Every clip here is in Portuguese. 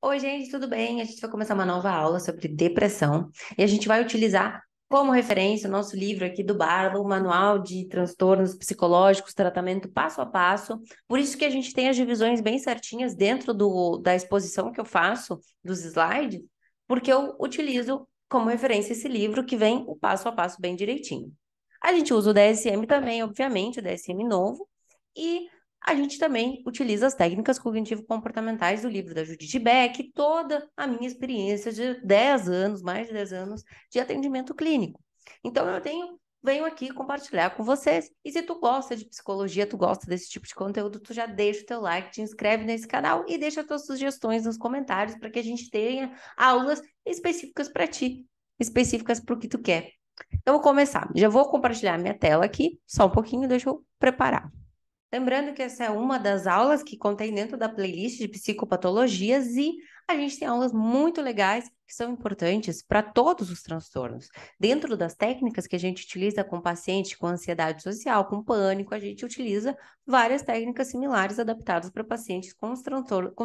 Oi, gente, tudo bem? A gente vai começar uma nova aula sobre depressão e a gente vai utilizar como referência o nosso livro aqui do Barlow, o Manual de Transtornos Psicológicos, Tratamento Passo a Passo. Por isso que a gente tem as divisões bem certinhas dentro da exposição que eu faço, dos slides, porque eu utilizo como referência esse livro que vem o passo a passo bem direitinho. A gente usa o DSM também, obviamente, o DSM novo, e a gente também utiliza as técnicas cognitivo-comportamentais do livro da Judith Beck, toda a minha experiência de 10 anos, mais de 10 anos, de atendimento clínico. Então, venho aqui compartilhar com vocês. E se tu gosta de psicologia, tu gosta desse tipo de conteúdo, tu já deixa o teu like, te inscreve nesse canal e deixa tuas sugestões nos comentários para que a gente tenha aulas específicas para ti, específicas para o que tu quer. Então, vou começar. Já vou compartilhar minha tela aqui, só um pouquinho, deixa eu preparar. Lembrando que essa é uma das aulas que contém dentro da playlist de psicopatologias e a gente tem aulas muito legais que são importantes para todos os transtornos. Dentro das técnicas que a gente utiliza com pacientes com ansiedade social, com pânico, a gente utiliza várias técnicas similares adaptadas para pacientes com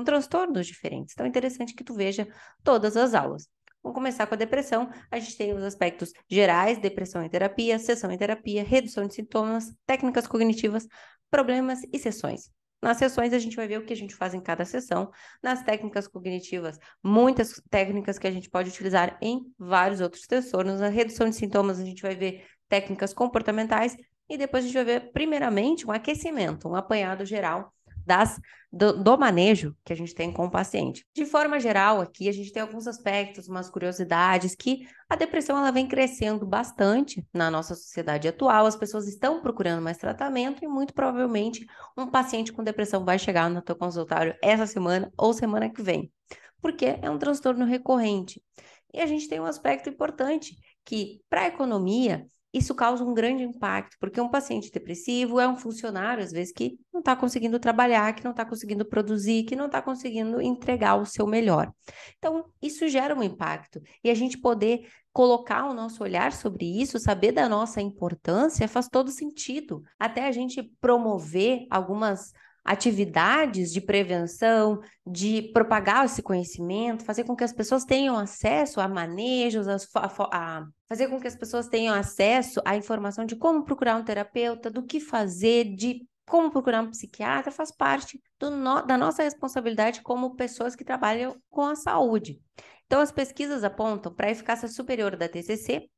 transtornos diferentes. Então é interessante que tu veja todas as aulas. Vamos começar com a depressão. A gente tem os aspectos gerais, depressão em terapia, sessão em terapia, redução de sintomas, técnicas cognitivas, problemas e sessões. Nas sessões, a gente vai ver o que a gente faz em cada sessão. Nas técnicas cognitivas, muitas técnicas que a gente pode utilizar em vários outros transtornos. Na redução de sintomas, a gente vai ver técnicas comportamentais e depois a gente vai ver, primeiramente, um aquecimento, um apanhado geral do manejo que a gente tem com o paciente. De forma geral, aqui a gente tem alguns aspectos, umas curiosidades que a depressão ela vem crescendo bastante na nossa sociedade atual. As pessoas estão procurando mais tratamento e muito provavelmente um paciente com depressão vai chegar no teu consultório essa semana ou semana que vem, porque é um transtorno recorrente. E a gente tem um aspecto importante que para a economia isso causa um grande impacto, porque um paciente depressivo é um funcionário, às vezes, que não está conseguindo trabalhar, que não está conseguindo produzir, que não está conseguindo entregar o seu melhor. Então, isso gera um impacto. E a gente poder colocar o nosso olhar sobre isso, saber da nossa importância, faz todo sentido. Até a gente promover algumas atividades de prevenção, de propagar esse conhecimento, fazer com que as pessoas tenham acesso a manejos, fazer com que as pessoas tenham acesso à informação de como procurar um terapeuta, do que fazer, de como procurar um psiquiatra, faz parte da nossa responsabilidade como pessoas que trabalham com a saúde. Então, as pesquisas apontam para a eficácia superior da TCC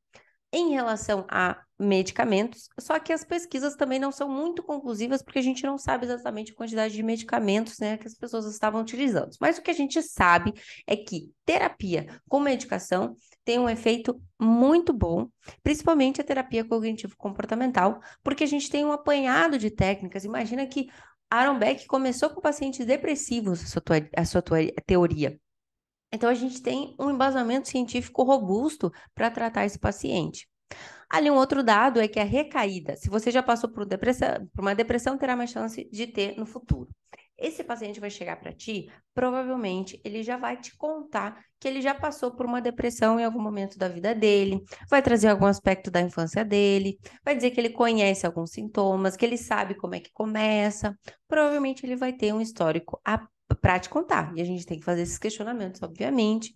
em relação a medicamentos, só que as pesquisas também não são muito conclusivas porque a gente não sabe exatamente a quantidade de medicamentos, né, que as pessoas estavam utilizando. Mas o que a gente sabe é que terapia com medicação tem um efeito muito bom, principalmente a terapia cognitivo-comportamental, porque a gente tem um apanhado de técnicas. Imagina que Aaron Beck começou com pacientes depressivos, a sua teoria. Então, a gente tem um embasamento científico robusto para tratar esse paciente. Ali, um outro dado é que a recaída, se você já passou por uma depressão, terá mais chance de ter no futuro. Esse paciente vai chegar para ti, provavelmente ele já vai te contar que ele já passou por uma depressão em algum momento da vida dele, vai trazer algum aspecto da infância dele, vai dizer que ele conhece alguns sintomas, que ele sabe como é que começa. Provavelmente ele vai ter um histórico para te contar. E a gente tem que fazer esses questionamentos, obviamente,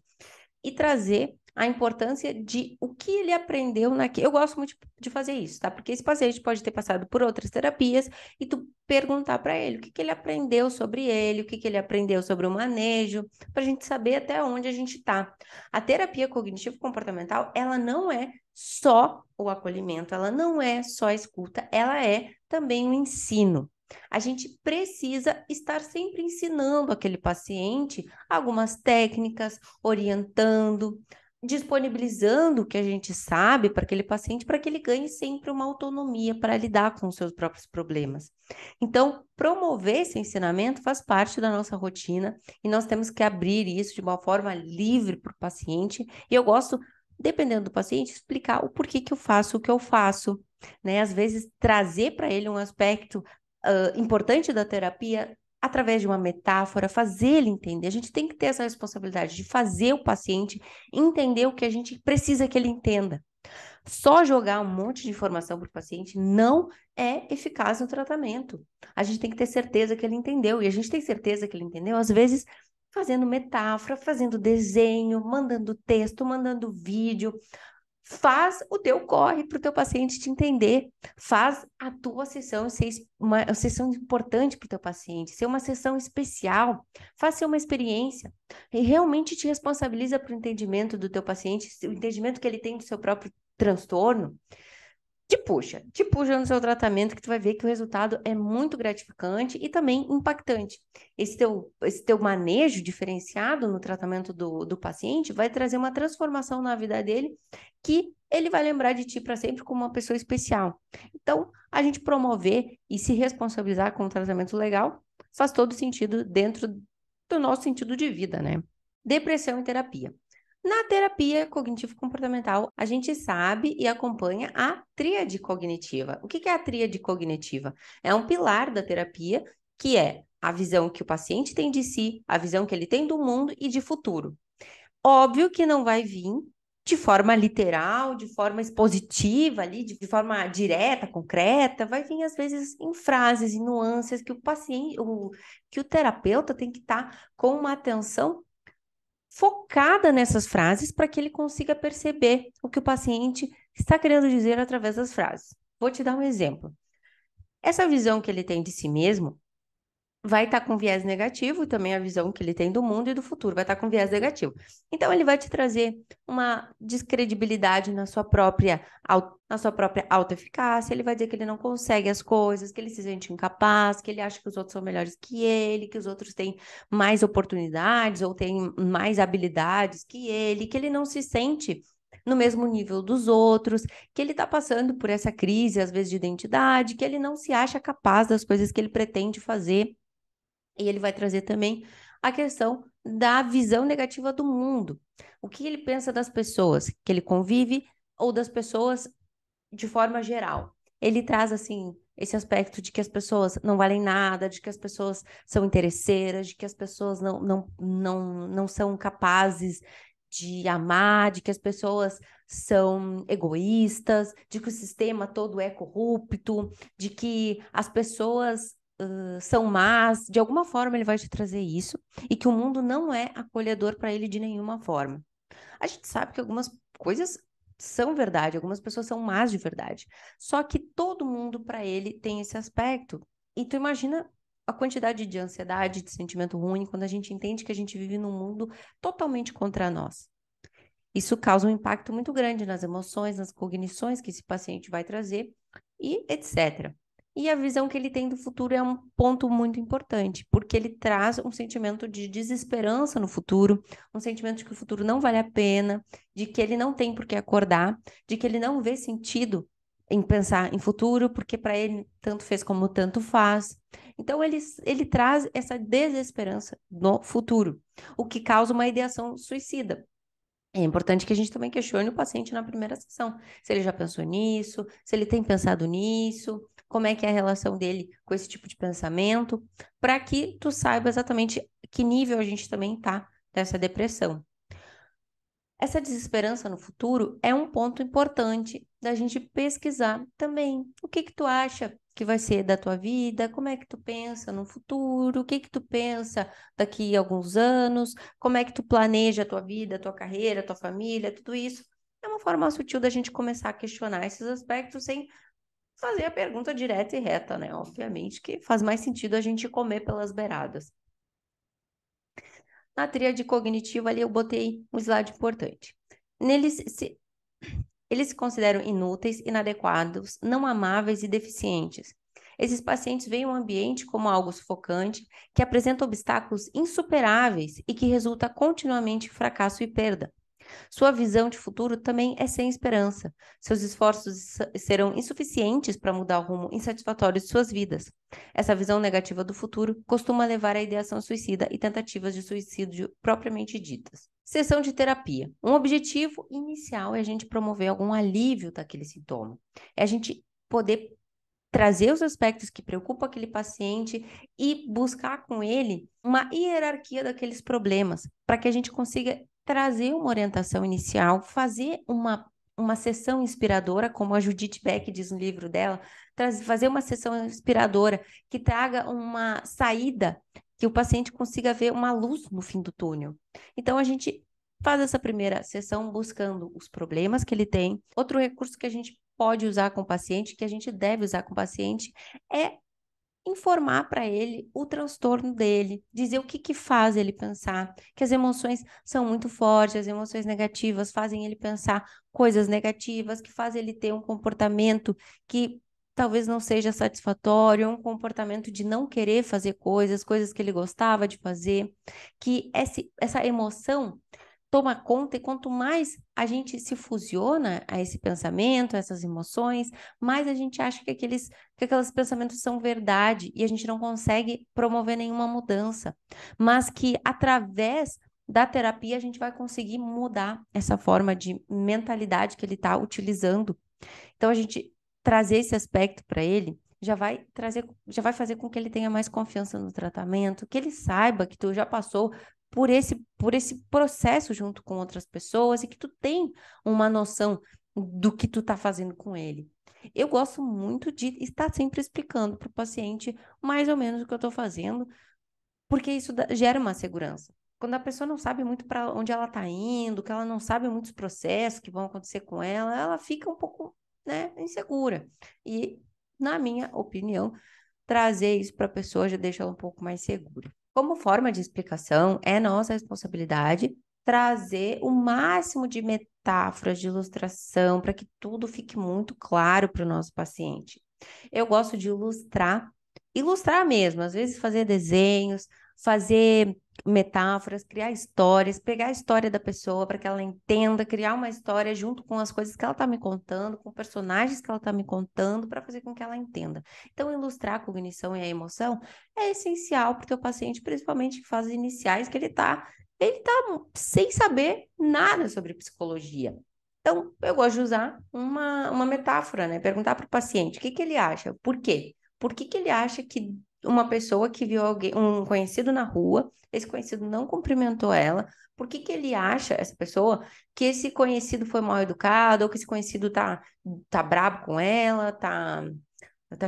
e trazer a importância de o que ele aprendeu naquele. Eu gosto muito de fazer isso, tá? Porque esse paciente pode ter passado por outras terapias e tu perguntar para ele o que que ele aprendeu sobre ele, o que que ele aprendeu sobre o manejo, para a gente saber até onde a gente está. A terapia cognitivo-comportamental, ela não é só o acolhimento, ela não é só a escuta, ela é também o ensino. A gente precisa estar sempre ensinando aquele paciente algumas técnicas, orientando, disponibilizando o que a gente sabe para aquele paciente, para que ele ganhe sempre uma autonomia para lidar com os seus próprios problemas. Então, promover esse ensinamento faz parte da nossa rotina e nós temos que abrir isso de uma forma livre para o paciente. E eu gosto, dependendo do paciente, explicar o porquê que eu faço o que eu faço, né? Às vezes, trazer para ele um aspecto importante da terapia através de uma metáfora, fazer ele entender. A gente tem que ter essa responsabilidade de fazer o paciente entender o que a gente precisa que ele entenda. Só jogar um monte de informação para o paciente não é eficaz no tratamento. A gente tem que ter certeza que ele entendeu. E a gente tem certeza que ele entendeu, às vezes, fazendo metáfora, fazendo desenho, mandando texto, mandando vídeo. Faz o teu corre para o teu paciente te entender. Faz a tua sessão ser uma sessão importante para o teu paciente, ser uma sessão especial. Faz ser uma experiência. E realmente te responsabiliza para o entendimento do teu paciente, o entendimento que ele tem do seu próprio transtorno. Te puxa no seu tratamento que tu vai ver que o resultado é muito gratificante e também impactante. Esse teu manejo diferenciado no tratamento do paciente vai trazer uma transformação na vida dele que ele vai lembrar de ti para sempre como uma pessoa especial. Então, a gente promover e se responsabilizar com um tratamento legal faz todo sentido dentro do nosso sentido de vida, né? Depressão e terapia. Na terapia cognitivo-comportamental, a gente sabe e acompanha a tríade cognitiva. O que é a tríade cognitiva? É um pilar da terapia que é a visão que o paciente tem de si, a visão que ele tem do mundo e de futuro. Óbvio que não vai vir de forma literal, de forma expositiva ali, de forma direta, concreta, vai vir às vezes em frases, em nuances que o paciente, que o terapeuta tem que estar com uma atenção focada nessas frases para que ele consiga perceber o que o paciente está querendo dizer através das frases. Vou te dar um exemplo. Essa visão que ele tem de si mesmo vai estar com viés negativo, e também a visão que ele tem do mundo e do futuro vai estar com viés negativo. Então, ele vai te trazer uma descredibilidade na sua própria autoeficácia, ele vai dizer que ele não consegue as coisas, que ele se sente incapaz, que ele acha que os outros são melhores que ele, que os outros têm mais oportunidades ou têm mais habilidades que ele não se sente no mesmo nível dos outros, que ele está passando por essa crise, às vezes, de identidade, que ele não se acha capaz das coisas que ele pretende fazer. E ele vai trazer também a questão da visão negativa do mundo. O que ele pensa das pessoas que ele convive ou das pessoas de forma geral. Ele traz, assim, esse aspecto de que as pessoas não valem nada, de que as pessoas são interesseiras, de que as pessoas não são capazes de amar, de que as pessoas são egoístas, de que o sistema todo é corrupto, de que as pessoas são más, de alguma forma ele vai te trazer isso, e que o mundo não é acolhedor para ele de nenhuma forma. A gente sabe que algumas coisas são verdade, algumas pessoas são más de verdade, só que todo mundo para ele tem esse aspecto. E tu imagina a quantidade de ansiedade, de sentimento ruim, quando a gente entende que a gente vive num mundo totalmente contra nós. Isso causa um impacto muito grande nas emoções, nas cognições que esse paciente vai trazer e etc. E a visão que ele tem do futuro é um ponto muito importante, porque ele traz um sentimento de desesperança no futuro, um sentimento de que o futuro não vale a pena, de que ele não tem por que acordar, de que ele não vê sentido em pensar em futuro, porque para ele tanto fez como tanto faz. Então, ele traz essa desesperança no futuro, o que causa uma ideação suicida. É importante que a gente também questione o paciente na primeira sessão. Se ele já pensou nisso, se ele tem pensado nisso, como é que é a relação dele com esse tipo de pensamento, para que tu saiba exatamente que nível a gente também está dessa depressão. Essa desesperança no futuro é um ponto importante da gente pesquisar também. O que que tu acha que vai ser da tua vida? Como é que tu pensa no futuro? O que que tu pensa daqui a alguns anos? Como é que tu planeja a tua vida, a tua carreira, a tua família, tudo isso? É uma forma sutil da gente começar a questionar esses aspectos sem fazer a pergunta direta e reta, né? Obviamente que faz mais sentido a gente comer pelas beiradas. Na tríade cognitiva ali eu botei um slide importante. Eles se consideram inúteis, inadequados, não amáveis e deficientes. Esses pacientes veem o ambiente como algo sufocante, que apresenta obstáculos insuperáveis e que resulta continuamente em fracasso e perda. Sua visão de futuro também é sem esperança. Seus esforços serão insuficientes para mudar o rumo insatisfatório de suas vidas. Essa visão negativa do futuro costuma levar à ideação suicida e tentativas de suicídio propriamente ditas. Sessão de terapia. Um objetivo inicial é a gente promover algum alívio daquele sintoma. É a gente poder trazer os aspectos que preocupam aquele paciente e buscar com ele uma hierarquia daqueles problemas, para que a gente consiga trazer uma orientação inicial, fazer uma sessão inspiradora, como a Judith Beck diz no livro dela, fazer uma sessão inspiradora que traga uma saída que o paciente consiga ver uma luz no fim do túnel. Então, a gente faz essa primeira sessão buscando os problemas que ele tem. Outro recurso que a gente pode usar com o paciente, que a gente deve usar com o paciente, é informar para ele o transtorno dele, dizer o que que faz ele pensar, que as emoções são muito fortes, as emoções negativas fazem ele pensar coisas negativas, que faz ele ter um comportamento que talvez não seja satisfatório, um comportamento de não querer fazer coisas que ele gostava de fazer, que essa emoção toma conta, e quanto mais a gente se fusiona a esse pensamento, a essas emoções, mais a gente acha que aqueles pensamentos são verdade e a gente não consegue promover nenhuma mudança. Mas que através da terapia a gente vai conseguir mudar essa forma de mentalidade que ele está utilizando. Então, a gente trazer esse aspecto para ele já vai fazer com que ele tenha mais confiança no tratamento, que ele saiba que tu já passou por esse processo junto com outras pessoas e que tu tem uma noção do que tu tá fazendo com ele. Eu gosto muito de estar sempre explicando para o paciente mais ou menos o que eu estou fazendo, porque isso gera uma segurança. Quando a pessoa não sabe muito para onde ela está indo, que ela não sabe muitos processos que vão acontecer com ela, ela fica um pouco, né, insegura. E, na minha opinião, trazer isso para a pessoa já deixa ela um pouco mais segura. Como forma de explicação, é nossa responsabilidade trazer o máximo de metáforas, de ilustração, para que tudo fique muito claro para o nosso paciente. Eu gosto de ilustrar mesmo, às vezes fazer desenhos, fazer metáforas, criar histórias, pegar a história da pessoa para que ela entenda, criar uma história junto com as coisas que ela está me contando, com personagens que ela está me contando, para fazer com que ela entenda. Então, ilustrar a cognição e a emoção é essencial para o teu paciente, principalmente em fases iniciais, que ele tá sem saber nada sobre psicologia. Então, eu gosto de usar uma metáfora, né? Perguntar para o paciente o que que ele acha, por quê? Por que que ele acha que uma pessoa que viu alguém, um conhecido na rua, esse conhecido não cumprimentou ela, por que que ele acha, essa pessoa, que esse conhecido foi mal educado, ou que esse conhecido tá brabo com ela, tá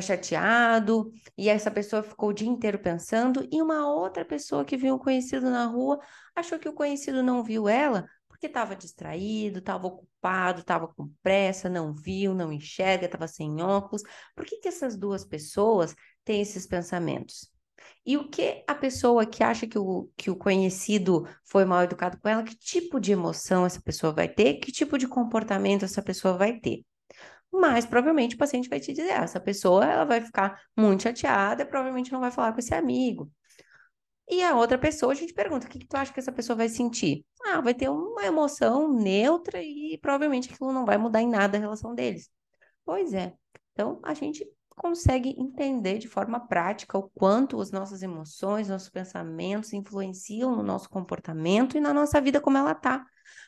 chateado, e essa pessoa ficou o dia inteiro pensando, e uma outra pessoa que viu um conhecido na rua achou que o conhecido não viu ela porque estava distraído, estava ocupado, estava com pressa, não viu, não enxerga, estava sem óculos. Por que que essas duas pessoas têm esses pensamentos? E o que a pessoa que acha que o conhecido foi mal educado com ela, que tipo de emoção essa pessoa vai ter, que tipo de comportamento essa pessoa vai ter? Mas provavelmente o paciente vai te dizer, essa pessoa ela vai ficar muito chateada, provavelmente não vai falar com esse amigo. E a outra pessoa, a gente pergunta, o que que tu acha que essa pessoa vai sentir? Ah, vai ter uma emoção neutra e provavelmente aquilo não vai mudar em nada a relação deles. Pois é. Então, a gente consegue entender de forma prática o quanto as nossas emoções, nossos pensamentos influenciam no nosso comportamento e na nossa vida como ela tá.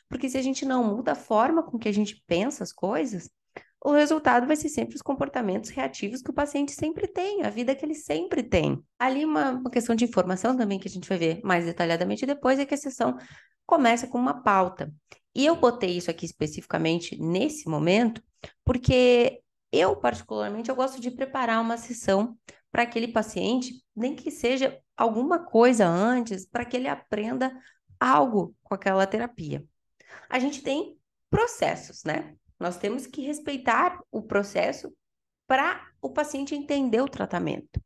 Porque se a gente não muda a forma com que a gente pensa as coisas, o resultado vai ser sempre os comportamentos reativos que o paciente sempre tem, a vida que ele sempre tem. Ali uma questão de informação também que a gente vai ver mais detalhadamente depois é que a sessão começa com uma pauta. E eu botei isso aqui especificamente nesse momento, porque eu, particularmente, eu gosto de preparar uma sessão para aquele paciente, nem que seja alguma coisa antes, para que ele aprenda algo com aquela terapia. A gente tem processos, né? Nós temos que respeitar o processo para o paciente entender o tratamento.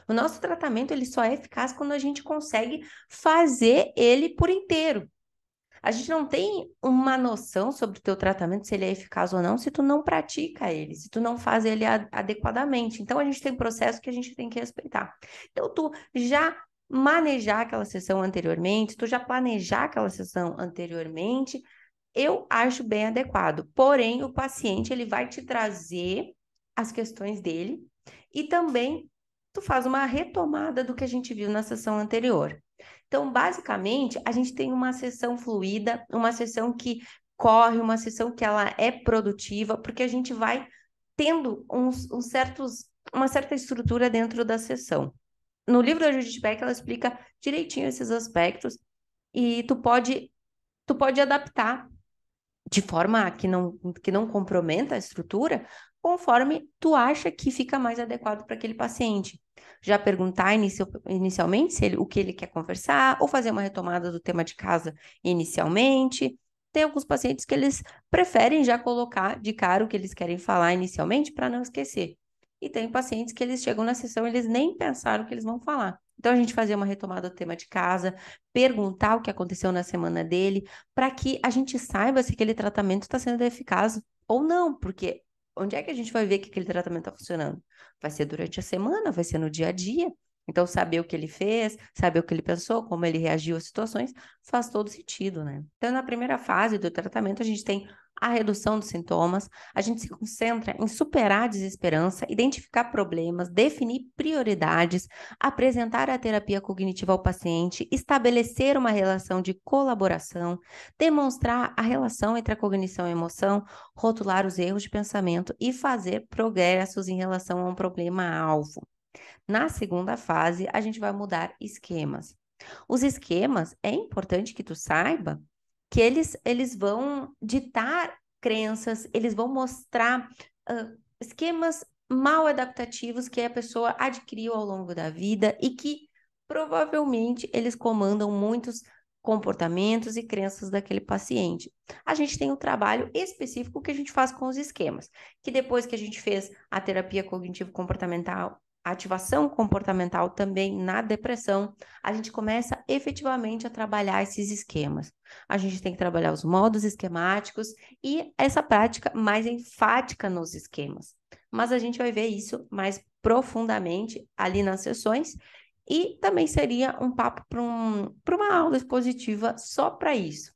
O nosso tratamento ele só é eficaz quando a gente consegue fazer ele por inteiro. A gente não tem uma noção sobre o teu tratamento, se ele é eficaz ou não, se tu não pratica ele, se tu não faz ele adequadamente. Então, a gente tem processo que a gente tem que respeitar. Então, tu já manejar aquela sessão anteriormente, tu já planejar aquela sessão anteriormente, eu acho bem adequado. Porém, o paciente ele vai te trazer as questões dele e também tu faz uma retomada do que a gente viu na sessão anterior. Então, basicamente, a gente tem uma sessão fluida, uma sessão que corre, uma sessão que ela é produtiva, porque a gente vai tendo uma certa estrutura dentro da sessão. No livro da Judith Beck, ela explica direitinho esses aspectos e tu pode adaptar de forma que não comprometa a estrutura, conforme tu acha que fica mais adequado para aquele paciente. Já perguntar inicialmente se o que ele quer conversar, ou fazer uma retomada do tema de casa inicialmente. Tem alguns pacientes que eles preferem já colocar de cara o que eles querem falar inicialmente para não esquecer. E tem pacientes que eles chegam na sessão e eles nem pensaram o que eles vão falar. Então, a gente fazer uma retomada do tema de casa, perguntar o que aconteceu na semana dele, para que a gente saiba se aquele tratamento está sendo eficaz ou não, porque onde é que a gente vai ver que aquele tratamento está funcionando? Vai ser durante a semana, vai ser no dia a dia. Então, saber o que ele fez, saber o que ele pensou, como ele reagiu às situações, faz todo sentido, né? Então, na primeira fase do tratamento, a gente tem a redução dos sintomas, a gente se concentra em superar a desesperança, identificar problemas, definir prioridades, apresentar a terapia cognitiva ao paciente, estabelecer uma relação de colaboração, demonstrar a relação entre a cognição e a emoção, rotular os erros de pensamento e fazer progressos em relação a um problema-alvo. Na segunda fase, a gente vai mudar esquemas. Os esquemas, é importante que tu saiba que eles vão ditar crenças, eles vão mostrar esquemas mal adaptativos que a pessoa adquiriu ao longo da vida e que provavelmente eles comandam muitos comportamentos e crenças daquele paciente. A gente tem um trabalho específico que a gente faz com os esquemas, que depois que a gente fez a terapia cognitivo-comportamental, a ativação comportamental também na depressão, a gente começa efetivamente a trabalhar esses esquemas. A gente tem que trabalhar os modos esquemáticos e essa prática mais enfática nos esquemas. Mas a gente vai ver isso mais profundamente ali nas sessões e também seria um papo para uma aula expositiva só para isso.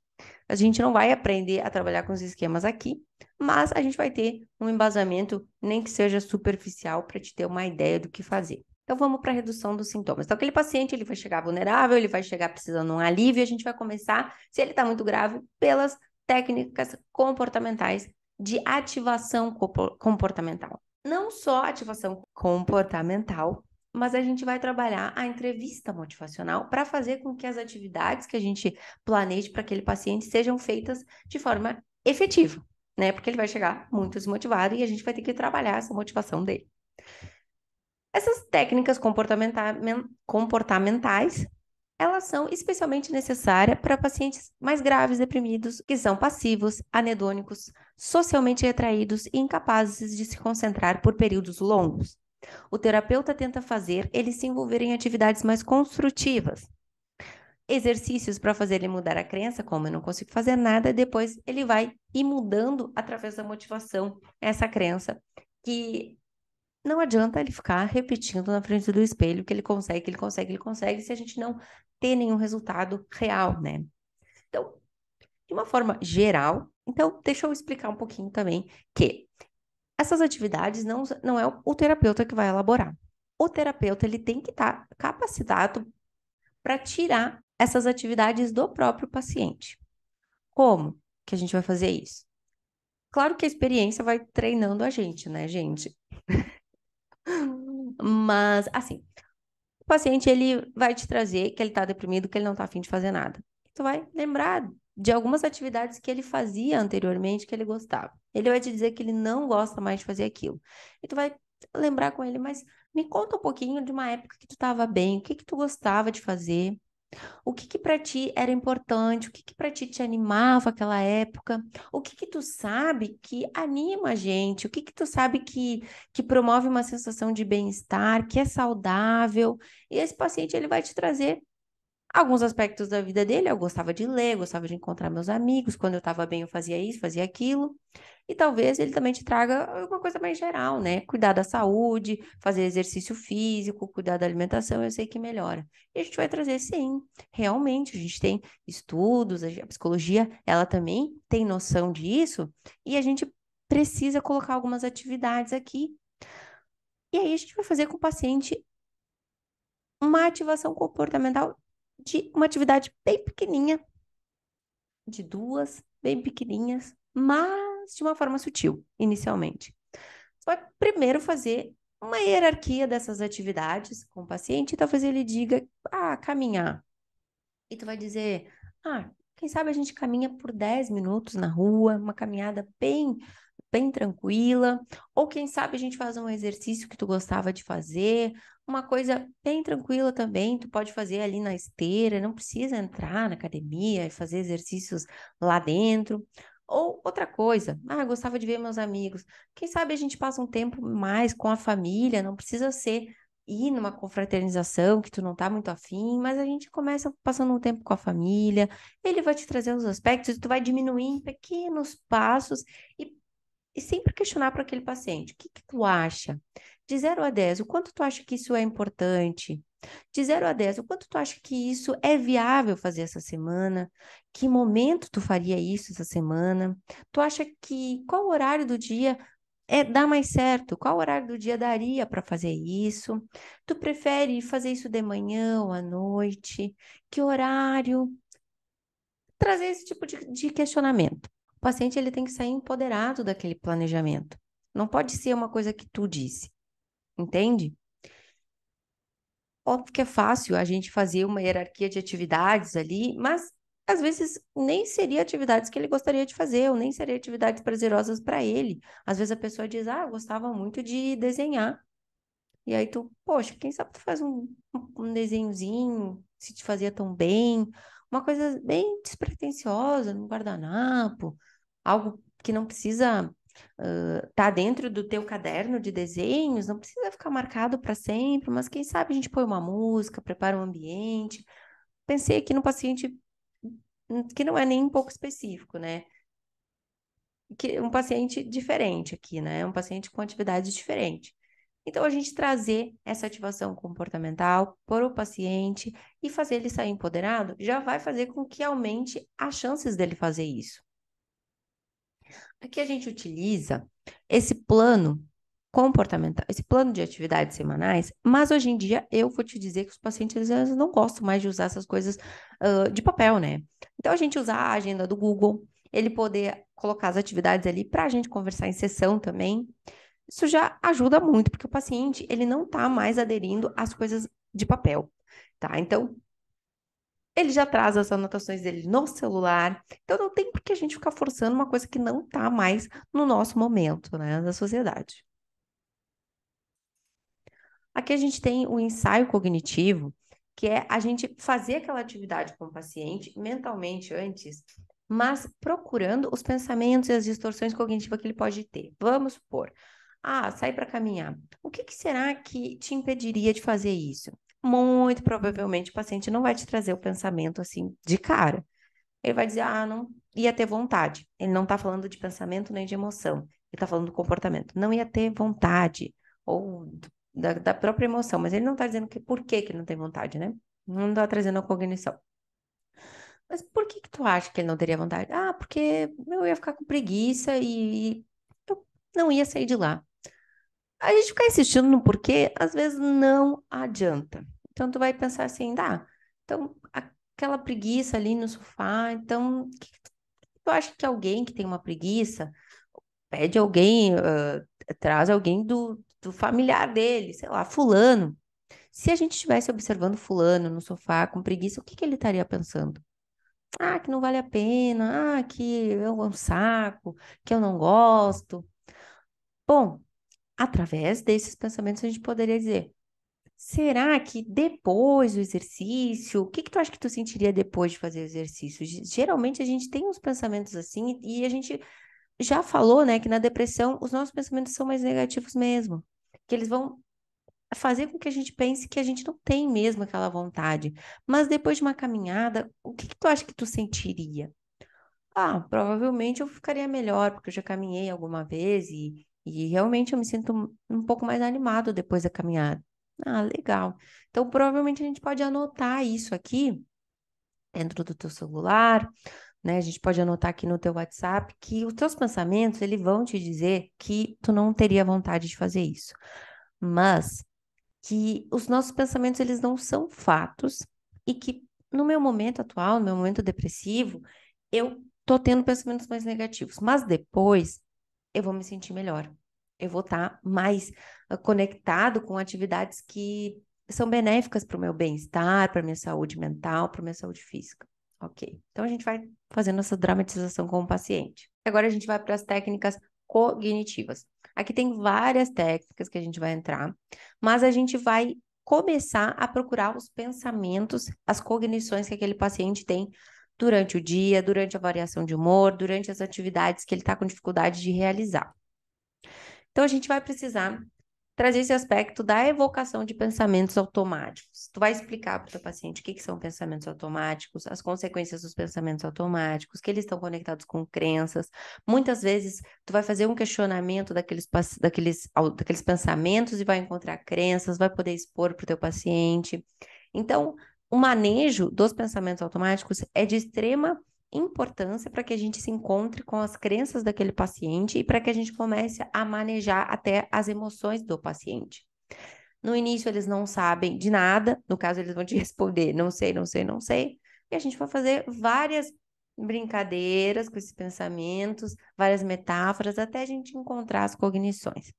A gente não vai aprender a trabalhar com os esquemas aqui, mas a gente vai ter um embasamento, nem que seja superficial, para te ter uma ideia do que fazer. Então, vamos para a redução dos sintomas. Então, aquele paciente, ele vai chegar vulnerável, ele vai chegar precisando de um alívio, e a gente vai começar, se ele está muito grave, pelas técnicas comportamentais de ativação comportamental. Não só ativação comportamental, mas a gente vai trabalhar a entrevista motivacional para fazer com que as atividades que a gente planeje para aquele paciente sejam feitas de forma efetiva, né? Porque ele vai chegar muito desmotivado e a gente vai ter que trabalhar essa motivação dele. Essas técnicas comportamentais, elas são especialmente necessárias para pacientes mais graves, deprimidos, que são passivos, anedônicos, socialmente retraídos e incapazes de se concentrar por períodos longos. O terapeuta tenta fazer eles se envolverem em atividades mais construtivas. Exercícios para fazer ele mudar a crença, como eu não consigo fazer nada, depois ele vai ir mudando através da motivação essa crença, que não adianta ele ficar repetindo na frente do espelho que ele consegue, que ele consegue, ele consegue, se a gente não ter nenhum resultado real, né? Então, de uma forma geral, então deixa eu explicar um pouquinho também que essas atividades não é o terapeuta que vai elaborar. O terapeuta ele tem que estar capacitado para tirar essas atividades do próprio paciente. Como que a gente vai fazer isso? Claro que a experiência vai treinando a gente, né, gente? Mas, assim, o paciente, ele vai te trazer que ele tá deprimido, que ele não tá afim de fazer nada. Tu vai lembrar de algumas atividades que ele fazia anteriormente que ele gostava. Ele vai te dizer que ele não gosta mais de fazer aquilo. E tu vai lembrar com ele, mas me conta um pouquinho de uma época que tu tava bem, o que que tu gostava de fazer? O que que para ti era importante? O que que para ti te animava aquela época? O que que tu sabe que anima a gente? O que que tu sabe que promove uma sensação de bem-estar, que é saudável? E esse paciente ele vai te trazer alguns aspectos da vida dele. Eu gostava de ler, gostava de encontrar meus amigos. Quando eu estava bem, eu fazia isso, fazia aquilo. E talvez ele também te traga uma coisa mais geral, né? Cuidar da saúde, fazer exercício físico, cuidar da alimentação, eu sei que melhora. E a gente vai trazer, sim, realmente, a gente tem estudos, a psicologia, ela também tem noção disso, e a gente precisa colocar algumas atividades aqui. E aí a gente vai fazer com o paciente uma ativação comportamental de uma atividade bem pequenininha, de duas, bem pequenininhas, mas de uma forma sutil, inicialmente. Você vai primeiro fazer uma hierarquia dessas atividades com o paciente, e talvez ele diga, caminhar. E tu vai dizer, quem sabe a gente caminha por 10 minutos na rua, uma caminhada bem bem tranquila, ou quem sabe a gente faz um exercício que tu gostava de fazer, uma coisa bem tranquila também, tu pode fazer ali na esteira, não precisa entrar na academia e fazer exercícios lá dentro. Ou outra coisa, gostava de ver meus amigos. Quem sabe a gente passa um tempo mais com a família, não precisa ser ir numa confraternização que tu não tá muito afim, mas a gente começa passando um tempo com a família, ele vai te trazer os aspectos e tu vai diminuir em pequenos passos e, e sempre questionar para aquele paciente, o que que tu acha? De 0 a 10, o quanto tu acha que isso é importante? De 0 a 10, o quanto tu acha que isso é viável fazer essa semana? Que momento tu faria isso essa semana? Tu acha que qual horário do dia dá mais certo? Qual horário do dia daria para fazer isso? Tu prefere fazer isso de manhã ou à noite? Que horário? Trazer esse tipo de questionamento. O paciente ele tem que sair empoderado daquele planejamento. Não pode ser uma coisa que tu disse, entende? Óbvio que é fácil a gente fazer uma hierarquia de atividades ali, mas às vezes nem seria atividades que ele gostaria de fazer, ou nem seria atividades prazerosas para ele. Às vezes a pessoa diz, eu gostava muito de desenhar. E aí tu, poxa, quem sabe tu faz um desenhozinho, se te fazia tão bem, uma coisa bem despretensiosa, no guardanapo, algo que não precisa tá dentro do teu caderno de desenhos, não precisa ficar marcado para sempre, mas quem sabe a gente põe uma música, prepara um ambiente. Pensei aqui no paciente que não é nem um pouco específico, né? Que um paciente diferente aqui, né? Um paciente com atividade diferente. Então, a gente trazer essa ativação comportamental para o paciente e fazer ele sair empoderado já vai fazer com que aumente as chances dele fazer isso. Aqui a gente utiliza esse plano comportamental, esse plano de atividades semanais, mas hoje em dia eu vou te dizer que os pacientes eles não gostam mais de usar essas coisas de papel, né? Então a gente usa a agenda do Google, ele poder colocar as atividades ali para a gente conversar em sessão também. Isso já ajuda muito, porque o paciente ele não está mais aderindo às coisas de papel, tá? Então ele já traz as anotações dele no celular. Então não tem por que a gente ficar forçando uma coisa que não está mais no nosso momento, né, da sociedade. Aqui a gente tem o ensaio cognitivo, que é a gente fazer aquela atividade com o paciente mentalmente antes, mas procurando os pensamentos e as distorções cognitivas que ele pode ter. Vamos supor, sair para caminhar. O que será que te impediria de fazer isso? Muito provavelmente o paciente não vai te trazer o pensamento assim de cara. Ele vai dizer, não ia ter vontade. Ele não está falando de pensamento nem de emoção. Ele está falando do comportamento. Não ia ter vontade. Ou da própria emoção. Mas ele não está dizendo por que ele não tem vontade, né? Não está trazendo a cognição. Mas por que tu acha que ele não teria vontade? Porque eu ia ficar com preguiça e eu não ia sair de lá. A gente ficar insistindo no porquê, às vezes não adianta. Então, tu vai pensar assim, então, aquela preguiça ali no sofá, então, tu acha que alguém que tem uma preguiça pede alguém, traz alguém do familiar dele, sei lá, fulano. Se a gente estivesse observando fulano no sofá com preguiça, o que ele estaria pensando? Que não vale a pena, que é um saco, que eu não gosto. Bom, através desses pensamentos a gente poderia dizer, será que depois do exercício, o que tu acha que tu sentiria depois de fazer o exercício? Geralmente a gente tem uns pensamentos assim e a gente já falou, né, que na depressão os nossos pensamentos são mais negativos mesmo, que eles vão fazer com que a gente pense que a gente não tem mesmo aquela vontade. Mas depois de uma caminhada, o que tu acha que tu sentiria? Provavelmente eu ficaria melhor, porque eu já caminhei alguma vez e realmente eu me sinto um pouco mais animado depois da caminhada. Legal. Então, provavelmente a gente pode anotar isso aqui dentro do teu celular, né? A gente pode anotar aqui no teu WhatsApp que os teus pensamentos, eles vão te dizer que tu não teria vontade de fazer isso. Mas que os nossos pensamentos, eles não são fatos e que no meu momento atual, no meu momento depressivo, eu tô tendo pensamentos mais negativos. Mas depois eu vou me sentir melhor. Eu vou estar mais conectado com atividades que são benéficas para o meu bem-estar, para a minha saúde mental, para a minha saúde física. Ok. Então a gente vai fazendo essa dramatização com o paciente. Agora a gente vai para as técnicas cognitivas. Aqui tem várias técnicas que a gente vai entrar, mas a gente vai começar a procurar os pensamentos, as cognições que aquele paciente tem durante o dia, durante a variação de humor, durante as atividades que ele está com dificuldade de realizar. Então, a gente vai precisar trazer esse aspecto da evocação de pensamentos automáticos. Tu vai explicar para o teu paciente o que são pensamentos automáticos, as consequências dos pensamentos automáticos, que eles estão conectados com crenças. Muitas vezes, tu vai fazer um questionamento daqueles pensamentos e vai encontrar crenças, vai poder expor para o teu paciente. Então, o manejo dos pensamentos automáticos é de extrema importância para que a gente se encontre com as crenças daquele paciente e para que a gente comece a manejar até as emoções do paciente. No início, eles não sabem de nada, no caso, eles vão te responder: não sei, não sei, não sei. E a gente vai fazer várias brincadeiras com esses pensamentos, várias metáforas, até a gente encontrar as cognições.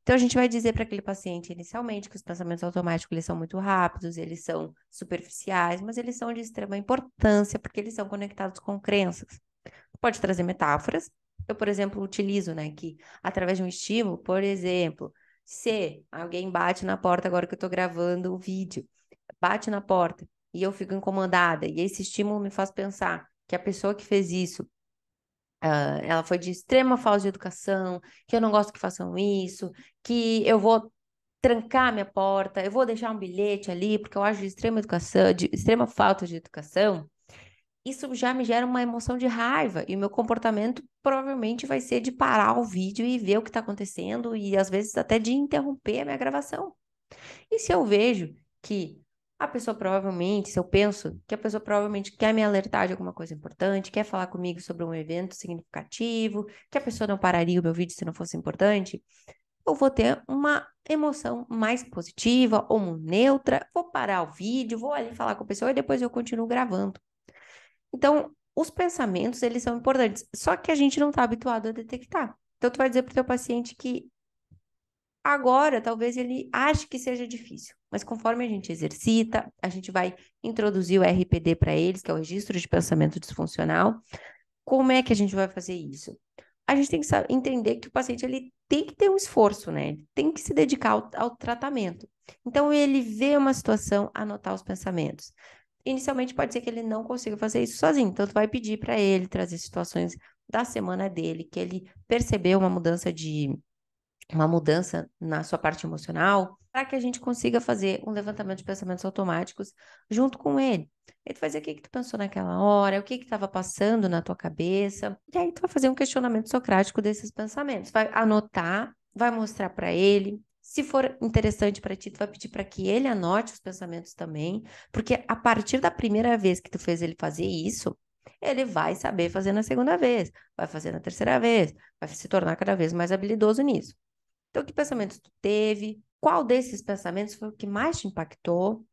Então, a gente vai dizer para aquele paciente inicialmente que os pensamentos automáticos eles são muito rápidos, eles são superficiais, mas eles são de extrema importância porque eles são conectados com crenças. Pode trazer metáforas. Eu, por exemplo, utilizo, né, que através de um estímulo, por exemplo, se alguém bate na porta agora que eu estou gravando o vídeo, bate na porta e eu fico incomodada, e esse estímulo me faz pensar que a pessoa que fez isso ela foi de extrema falta de educação, que eu não gosto que façam isso, que eu vou trancar minha porta, eu vou deixar um bilhete ali, porque eu acho de extrema educação, de extrema falta de educação. Isso já me gera uma emoção de raiva, e o meu comportamento provavelmente vai ser de parar o vídeo e ver o que está acontecendo, e às vezes até de interromper a minha gravação. E se eu vejo que a pessoa provavelmente, se eu penso que a pessoa provavelmente quer me alertar de alguma coisa importante, quer falar comigo sobre um evento significativo, que a pessoa não pararia o meu vídeo se não fosse importante, eu vou ter uma emoção mais positiva ou neutra, vou parar o vídeo, vou ali falar com a pessoa e depois eu continuo gravando. Então, os pensamentos, eles são importantes, só que a gente não está habituado a detectar. Então, tu vai dizer para o teu paciente que agora, talvez ele ache que seja difícil, mas conforme a gente exercita, a gente vai introduzir o RPD para eles, que é o Registro de Pensamento Disfuncional. Como é que a gente vai fazer isso? A gente tem que entender que o paciente ele tem que ter um esforço, né? Ele tem que se dedicar ao tratamento. Então, ele vê uma situação, anotar os pensamentos. Inicialmente, pode ser que ele não consiga fazer isso sozinho, então, tu vai pedir para ele trazer situações da semana dele, que ele percebeu uma mudança na sua parte emocional, para que a gente consiga fazer um levantamento de pensamentos automáticos junto com ele. Ele vai dizer o que que tu pensou naquela hora, o que que estava passando na tua cabeça, e aí tu vai fazer um questionamento socrático desses pensamentos, vai anotar, vai mostrar para ele. Se for interessante para ti, tu vai pedir para que ele anote os pensamentos também, porque a partir da primeira vez que tu fez ele fazer isso, ele vai saber fazer na segunda vez, vai fazer na terceira vez, vai se tornar cada vez mais habilidoso nisso. Então, que pensamentos tu teve? Qual desses pensamentos foi o que mais te impactou?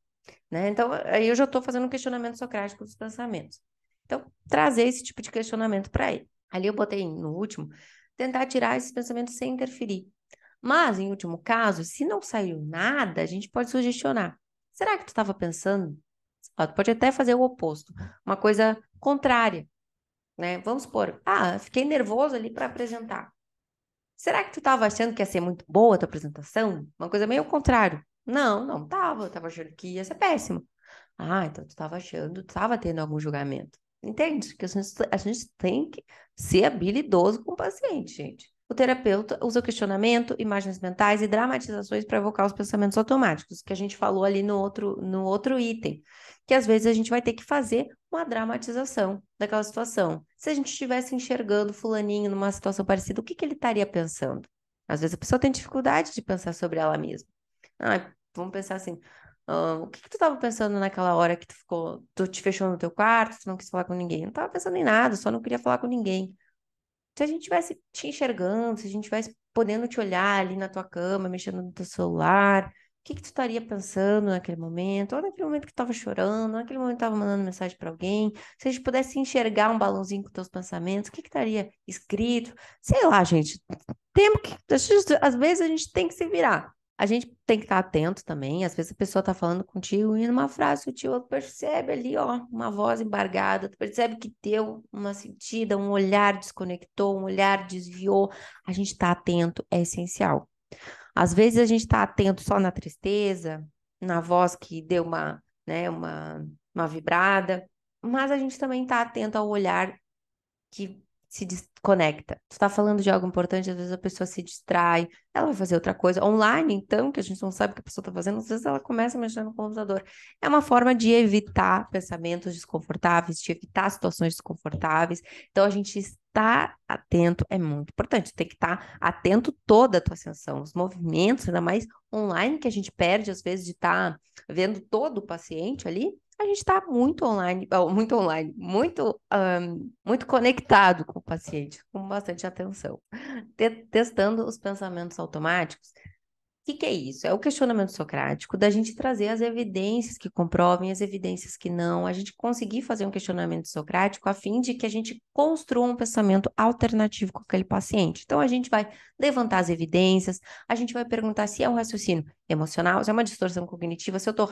Né? Então, aí eu já estou fazendo um questionamento socrático dos pensamentos. Então, trazer esse tipo de questionamento para ele. Ali eu botei no último, tentar tirar esses pensamentos sem interferir. Mas, em último caso, se não saiu nada, a gente pode sugestionar. Será que tu estava pensando? Ó, tu pode até fazer o oposto, uma coisa contrária, né? Vamos supor, fiquei nervoso ali para apresentar. Será que tu estava achando que ia ser muito boa a tua apresentação? Uma coisa meio ao contrário. Não, não tava. Eu tava achando que ia ser péssimo. Então tu estava achando, tu estava tendo algum julgamento. Entende? Que a gente tem que ser habilidoso com o paciente, gente. O terapeuta usa o questionamento, imagens mentais e dramatizações para evocar os pensamentos automáticos, que a gente falou ali no outro item. Que às vezes a gente vai ter que fazer uma dramatização daquela situação. Se a gente estivesse enxergando fulaninho numa situação parecida, o que que ele estaria pensando? Às vezes a pessoa tem dificuldade de pensar sobre ela mesma. Vamos pensar assim, o que que tu estava pensando naquela hora que tu te fechou no teu quarto, tu não quis falar com ninguém? Não estava pensando em nada, só não queria falar com ninguém. Se a gente tivesse te enxergando, se a gente tivesse podendo te olhar ali na tua cama, mexendo no teu celular, o que que tu estaria pensando naquele momento? Ou naquele momento que tu estava chorando, ou naquele momento que tu estava mandando mensagem para alguém, se a gente pudesse enxergar um balãozinho com teus pensamentos, o que que estaria escrito? Sei lá, gente. Às vezes a gente tem que se virar. A gente tem que estar atento também. Às vezes a pessoa está falando contigo e numa frase sutil, tu percebe ali, ó, uma voz embargada, tu percebe que deu uma sentida, um olhar desconectou, um olhar desviou. A gente está atento, é essencial. Às vezes a gente está atento só na tristeza, na voz que deu uma, né, uma vibrada, mas a gente também está atento ao olhar que se desconecta. Tu tá falando de algo importante, às vezes a pessoa se distrai, ela vai fazer outra coisa. Online, então, que a gente não sabe o que a pessoa tá fazendo, às vezes ela começa a mexer no computador. É uma forma de evitar pensamentos desconfortáveis, de evitar situações desconfortáveis. Então, a gente estar atento é muito importante. Tu tem que estar atento toda a tua atenção, os movimentos, ainda mais online, que a gente perde, às vezes, de estar vendo todo o paciente ali. A gente está muito conectado com o paciente, com bastante atenção, testando os pensamentos automáticos. Que é isso? É o questionamento socrático da gente trazer as evidências que comprovem, as evidências que não, a gente conseguir fazer um questionamento socrático a fim de que a gente construa um pensamento alternativo com aquele paciente. Então, a gente vai levantar as evidências, a gente vai perguntar se é um raciocínio emocional, se é uma distorção cognitiva, se eu estou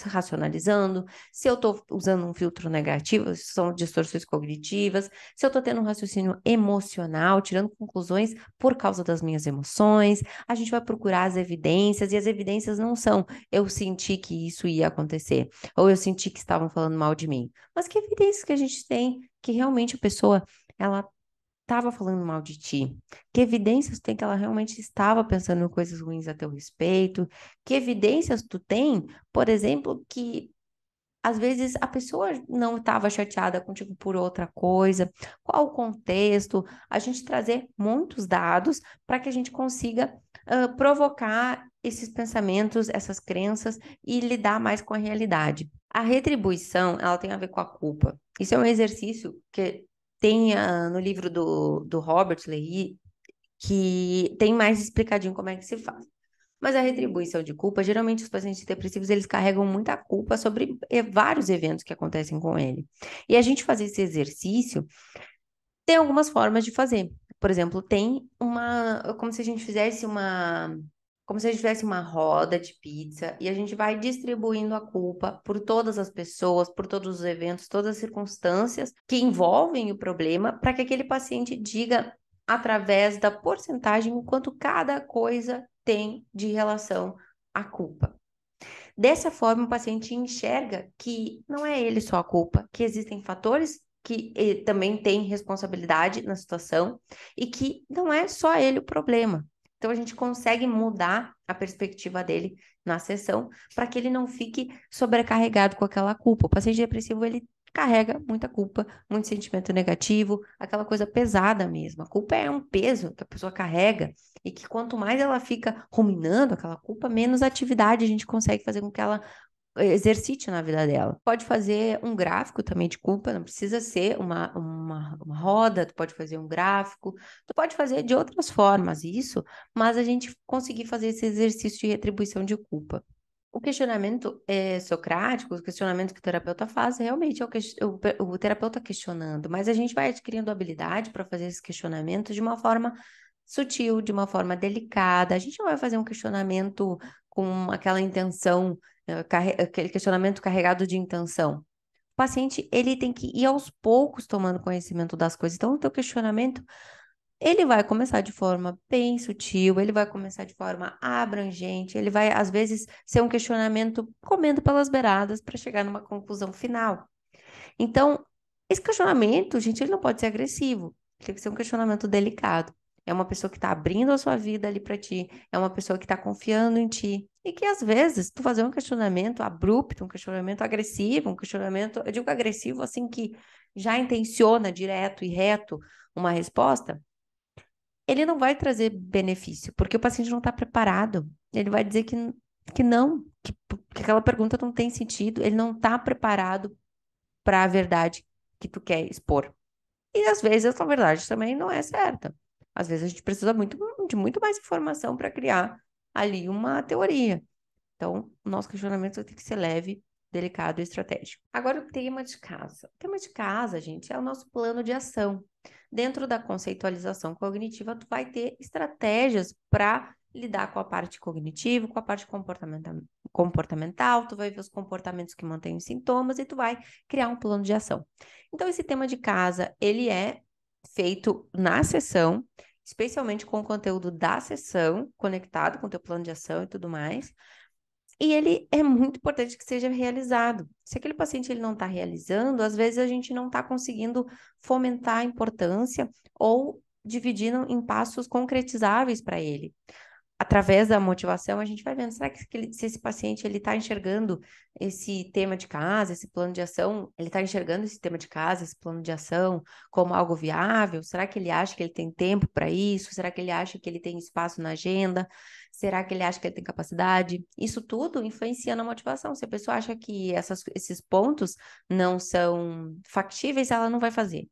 racionalizando, se eu estou usando um filtro negativo, se são distorções cognitivas, se eu estou tendo um raciocínio emocional, tirando conclusões por causa das minhas emoções. A gente vai procurar as evidências, e as evidências não são eu senti que isso ia acontecer, ou eu senti que estavam falando mal de mim. Mas que evidências que a gente tem que realmente a pessoa, ela estava falando mal de ti? Que evidências tu tem que ela realmente estava pensando em coisas ruins a teu respeito? Que evidências tu tem, por exemplo, que às vezes a pessoa não estava chateada contigo por outra coisa? Qual o contexto? A gente trazer muitos dados para que a gente consiga provocar esses pensamentos, essas crenças e lidar mais com a realidade. A retribuição, ela tem a ver com a culpa. Isso é um exercício que tem no livro do Robert Lehy, que tem mais explicadinho como é que se faz. Mas a retribuição de culpa, geralmente os pacientes depressivos, eles carregam muita culpa sobre vários eventos que acontecem com ele. E a gente fazer esse exercício, tem algumas formas de fazer. Por exemplo, tem como se a gente fizesse como se a gente tivesse uma roda de pizza e a gente vai distribuindo a culpa por todas as pessoas, por todos os eventos, todas as circunstâncias que envolvem o problema, para que aquele paciente diga através da porcentagem o quanto cada coisa tem de relação à culpa. Dessa forma, o paciente enxerga que não é ele só a culpa, que existem fatores que também têm responsabilidade na situação e que não é só ele o problema. Então, a gente consegue mudar a perspectiva dele na sessão para que ele não fique sobrecarregado com aquela culpa. O paciente depressivo, ele carrega muita culpa, muito sentimento negativo, aquela coisa pesada mesmo. A culpa é um peso que a pessoa carrega e que quanto mais ela fica ruminando aquela culpa, menos atividade a gente consegue fazer com que ela exercite na vida dela. Pode fazer um gráfico também de culpa, não precisa ser uma roda, tu pode fazer um gráfico, tu pode fazer de outras formas isso, mas a gente conseguir fazer esse exercício de retribuição de culpa. O questionamento socrático, o questionamento que o terapeuta faz, realmente é o terapeuta questionando, mas a gente vai adquirindo habilidade para fazer esse questionamento de uma forma sutil, de uma forma delicada. A gente não vai fazer um questionamento com aquela intenção, aquele questionamento carregado de intenção. O paciente, ele tem que ir aos poucos tomando conhecimento das coisas. Então, o teu questionamento, ele vai começar de forma bem sutil, ele vai começar de forma abrangente, ele vai, às vezes, ser um questionamento comendo pelas beiradas para chegar numa conclusão final. Então, esse questionamento, gente, ele não pode ser agressivo. Tem que ser um questionamento delicado. É uma pessoa que está abrindo a sua vida ali para ti. É uma pessoa que está confiando em ti. E que, às vezes, tu fazer um questionamento abrupto, um questionamento agressivo, um questionamento, eu digo agressivo, assim, que já intenciona direto e reto uma resposta, ele não vai trazer benefício, porque o paciente não está preparado. Ele vai dizer que não, que aquela pergunta não tem sentido, ele não está preparado para a verdade que tu quer expor. E às vezes essa verdade também não é certa. Às vezes a gente precisa de muito mais informação para criar ali uma teoria. Então, o nosso questionamento vai ter que ser leve, delicado e estratégico. Agora, o tema de casa. O tema de casa, gente, é o nosso plano de ação. Dentro da conceitualização cognitiva, tu vai ter estratégias para lidar com a parte cognitiva, com a parte comportamental, tu vai ver os comportamentos que mantêm os sintomas e tu vai criar um plano de ação. Então, esse tema de casa, ele é feito na sessão, especialmente com o conteúdo da sessão, conectado com o teu plano de ação e tudo mais. E ele é muito importante que seja realizado. Se aquele paciente ele não está realizando, às vezes a gente não está conseguindo fomentar a importância ou dividindo em passos concretizáveis para ele. Através da motivação, a gente vai vendo, será que se esse paciente ele está enxergando esse tema de casa, esse plano de ação, ele está enxergando esse tema de casa, esse plano de ação como algo viável? Será que ele acha que ele tem tempo para isso? Será que ele acha que ele tem espaço na agenda? Será que ele acha que ele tem capacidade? Isso tudo influencia na motivação. Se a pessoa acha que esses pontos não são factíveis, ela não vai fazer.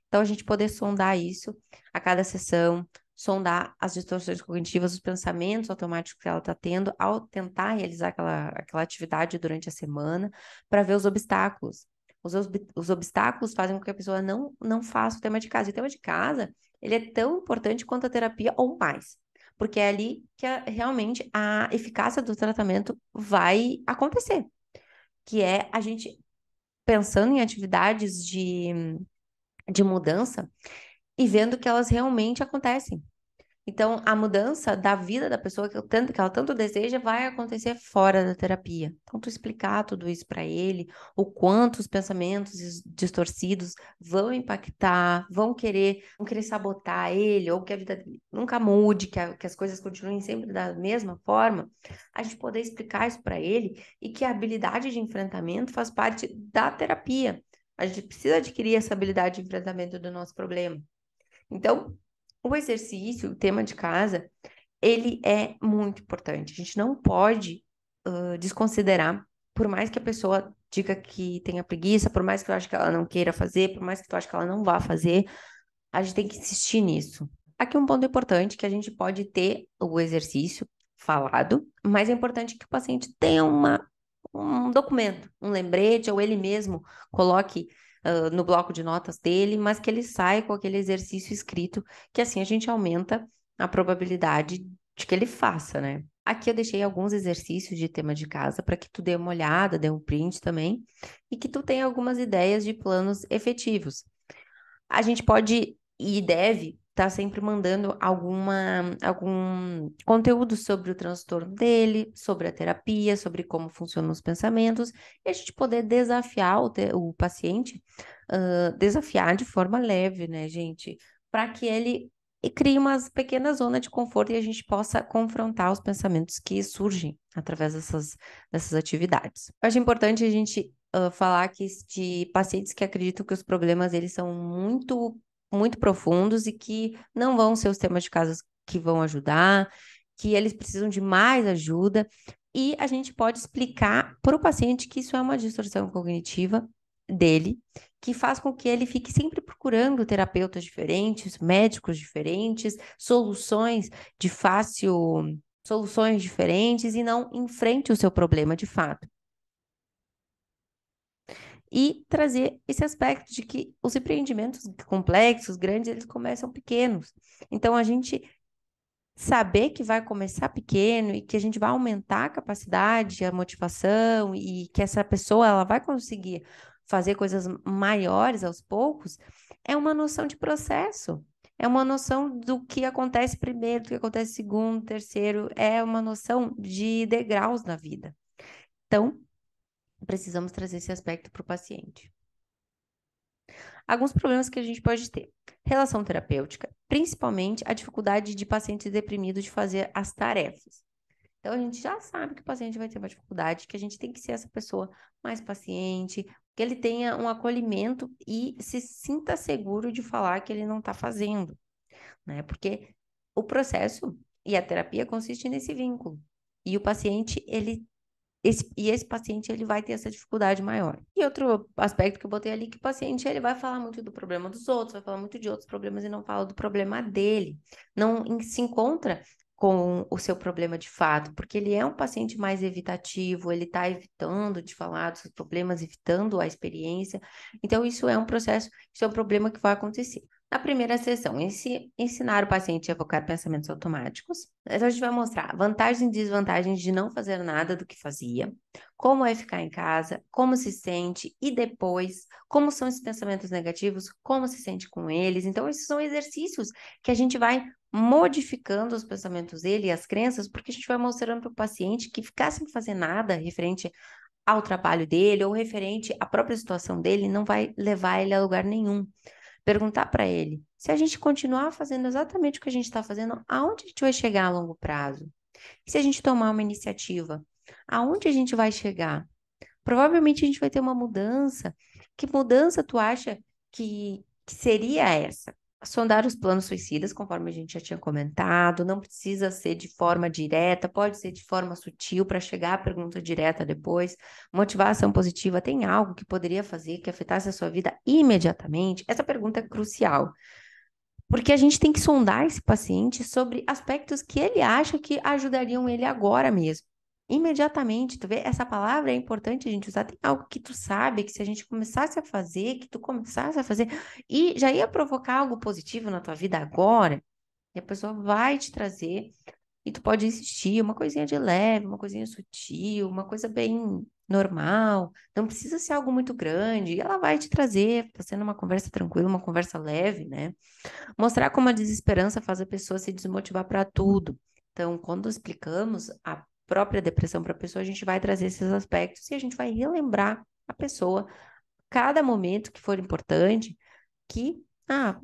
Então, a gente poder sondar isso a cada sessão, sondar as distorções cognitivas, os pensamentos automáticos que ela está tendo ao tentar realizar aquela atividade durante a semana, para ver os obstáculos. Os obstáculos fazem com que a pessoa não faça o tema de casa. E o tema de casa, ele é tão importante quanto a terapia ou mais, porque é ali que realmente a eficácia do tratamento vai acontecer, que é a gente pensando em atividades de mudança e vendo que elas realmente acontecem. Então, a mudança da vida da pessoa que ela tanto deseja vai acontecer fora da terapia. Então, tu explicar tudo isso para ele, o quanto os pensamentos distorcidos vão impactar, vão querer sabotar ele, ou que a vida dele nunca mude, que as coisas continuem sempre da mesma forma, a gente poder explicar isso para ele e que a habilidade de enfrentamento faz parte da terapia. A gente precisa adquirir essa habilidade de enfrentamento do nosso problema. Então, o exercício, o tema de casa, ele é muito importante. A gente não pode desconsiderar, por mais que a pessoa diga que tenha preguiça, por mais que eu ache que ela não queira fazer, por mais que tu ache que ela não vá fazer, a gente tem que insistir nisso. Aqui um ponto importante que a gente pode ter o exercício falado, mas é importante que o paciente tenha um documento, um lembrete, ou ele mesmo coloque no bloco de notas dele, mas que ele saia com aquele exercício escrito, que assim a gente aumenta a probabilidade de que ele faça, né? Aqui eu deixei alguns exercícios de tema de casa para que tu dê uma olhada, dê um print também, e que tu tenha algumas ideias de planos efetivos. A gente pode e deve estar sempre mandando algum conteúdo sobre o transtorno dele, sobre a terapia, sobre como funcionam os pensamentos, e a gente poder desafiar o paciente, desafiar de forma leve, né, gente? Para que ele crie umas pequenas zonas de conforto e a gente possa confrontar os pensamentos que surgem através dessas atividades. Eu acho importante a gente falar que de pacientes que acreditam que os problemas eles são muito, muito profundos e que não vão ser os temas de casa que vão ajudar, que eles precisam de mais ajuda, e a gente pode explicar para o paciente que isso é uma distorção cognitiva dele, que faz com que ele fique sempre procurando terapeutas diferentes, médicos diferentes, soluções diferentes e não enfrente o seu problema de fato. E trazer esse aspecto de que os empreendimentos complexos, grandes, eles começam pequenos. Então, a gente saber que vai começar pequeno e que a gente vai aumentar a capacidade, a motivação e que essa pessoa ela vai conseguir fazer coisas maiores aos poucos, é uma noção de processo. É uma noção do que acontece primeiro, do que acontece segundo, terceiro, é uma noção de degraus na vida. Então, precisamos trazer esse aspecto para o paciente. Alguns problemas que a gente pode ter. Relação terapêutica, principalmente a dificuldade de pacientes deprimidos de fazer as tarefas. Então, a gente já sabe que o paciente vai ter uma dificuldade, que a gente tem que ser essa pessoa mais paciente, que ele tenha um acolhimento e se sinta seguro de falar que ele não está fazendo, né? Porque o processo e a terapia consiste nesse vínculo. E o paciente, esse paciente ele vai ter essa dificuldade maior. E outro aspecto que eu botei ali, que o paciente ele vai falar muito do problema dos outros, vai falar muito de outros problemas e não fala do problema dele. Não se encontra com o seu problema de fato, porque ele é um paciente mais evitativo, ele está evitando de falar dos seus problemas, evitando a experiência. Então, isso é um processo, isso é um problema que vai acontecer. Na primeira sessão, ensinar o paciente a evocar pensamentos automáticos. Então, a gente vai mostrar vantagens e desvantagens de não fazer nada do que fazia, como é ficar em casa, como se sente e depois, como são esses pensamentos negativos, como se sente com eles. Então, esses são exercícios que a gente vai modificando os pensamentos dele e as crenças, porque a gente vai mostrando para o paciente que ficar sem fazer nada referente ao trabalho dele ou referente à própria situação dele não vai levar ele a lugar nenhum. Perguntar para ele, se a gente continuar fazendo exatamente o que a gente está fazendo, aonde a gente vai chegar a longo prazo? E se a gente tomar uma iniciativa, aonde a gente vai chegar? Provavelmente a gente vai ter uma mudança. Que mudança tu acha que seria essa? Sondar os planos suicidas, conforme a gente já tinha comentado, não precisa ser de forma direta, pode ser de forma sutil para chegar à pergunta direta depois. Motivação positiva, tem algo que poderia fazer que afetasse a sua vida imediatamente? Essa pergunta é crucial, porque a gente tem que sondar esse paciente sobre aspectos que ele acha que ajudariam ele agora mesmo. Imediatamente, tu vê, essa palavra é importante a gente usar. Tem algo que tu sabe que se a gente começasse a fazer, que tu começasse a fazer, e já ia provocar algo positivo na tua vida agora, e a pessoa vai te trazer, e tu pode insistir, uma coisinha de leve, uma coisinha sutil, uma coisa bem normal, não precisa ser algo muito grande, e ela vai te trazer, tá sendo uma conversa tranquila, uma conversa leve, né? Mostrar como a desesperança faz a pessoa se desmotivar para tudo. Então, quando explicamos a própria depressão para a pessoa, a gente vai trazer esses aspectos e a gente vai relembrar a pessoa, cada momento que for importante, que, o